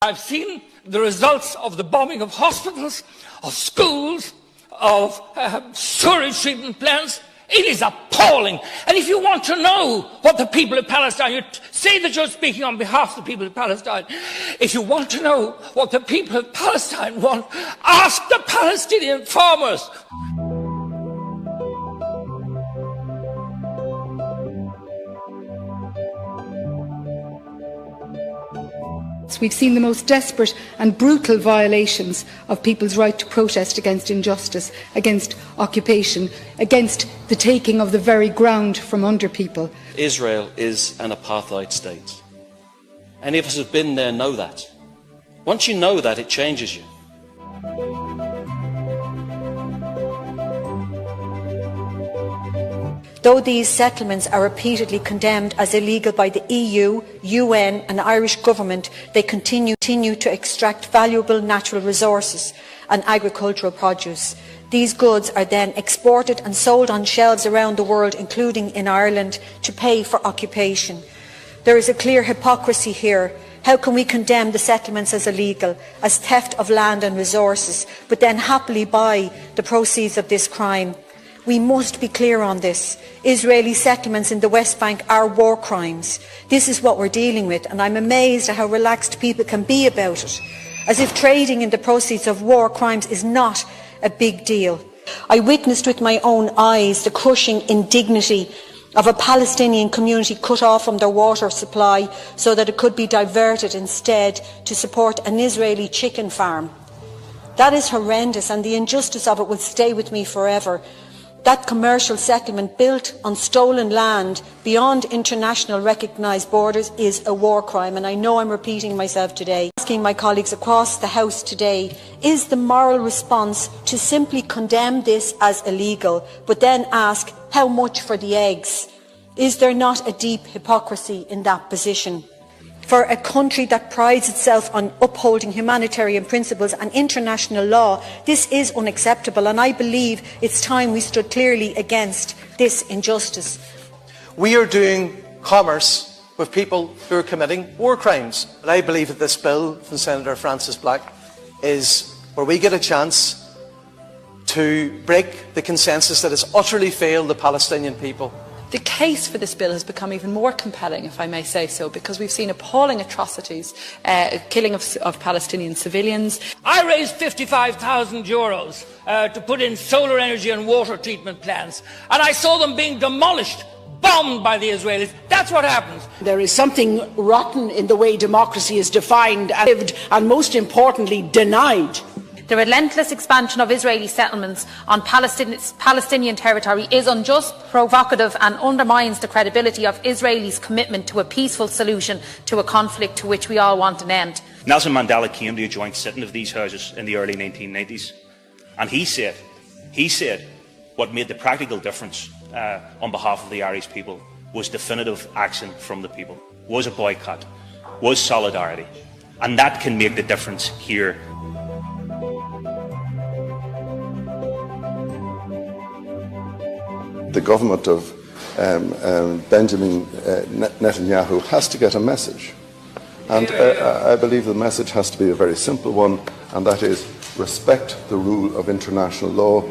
I've seen the results of the bombing of hospitals, of schools, of sewage treatment plants. It is appalling. And if you want to know what the people of Palestine, you say that you're speaking on behalf of the people of Palestine. If you want to know what the people of Palestine want, ask the Palestinian farmers. We've seen the most desperate and brutal violations of people's right to protest against injustice, against occupation, against the taking of the very ground from under people. Israel is an apartheid state. Any of us who have been there know that. Once you know that, it changes you. Though these settlements are repeatedly condemned as illegal by the EU, UN and Irish government, they continue to extract valuable natural resources and agricultural produce. These goods are then exported and sold on shelves around the world, including in Ireland, to pay for occupation. There is a clear hypocrisy here. How can we condemn the settlements as illegal, as theft of land and resources, but then happily buy the proceeds of this crime? We must be clear on this. Israeli settlements in the West Bank are war crimes. This is what we're dealing with, and I'm amazed at how relaxed people can be about it, as if trading in the proceeds of war crimes is not a big deal. I witnessed with my own eyes the crushing indignity of a Palestinian community cut off from their water supply so that it could be diverted instead to support an Israeli chicken farm. That is horrendous, and the injustice of it will stay with me forever. That commercial settlement built on stolen land beyond international recognised borders is a war crime, and I know I'm repeating myself today. Asking my colleagues across the House today, is the moral response to simply condemn this as illegal, but then ask how much for the eggs? Is there not a deep hypocrisy in that position? For a country that prides itself on upholding humanitarian principles and international law, this is unacceptable, and I believe it's time we stood clearly against this injustice. We are doing commerce with people who are committing war crimes. And I believe that this bill from Senator Francis Black is where we get a chance to break the consensus that has utterly failed the Palestinian people. The case for this bill has become even more compelling, if I may say so, because we've seen appalling atrocities, killing of Palestinian civilians. I raised €55,000 to put in solar energy and water treatment plants, and I saw them being demolished, bombed by the Israelis. That's what happens. There is something rotten in the way democracy is defined and lived, and most importantly, denied. The relentless expansion of Israeli settlements on Palestinian territory is unjust, provocative and undermines the credibility of Israelis' commitment to a peaceful solution to a conflict to which we all want an end. Nelson Mandela came to a joint sitting of these houses in the early 1990s, and he said what made the practical difference on behalf of the Irish people was definitive action from the people, was a boycott, was solidarity, and that can make the difference here. The government of Benjamin Netanyahu has to get a message. And I believe the message has to be a very simple one, and that is respect the rule of international law.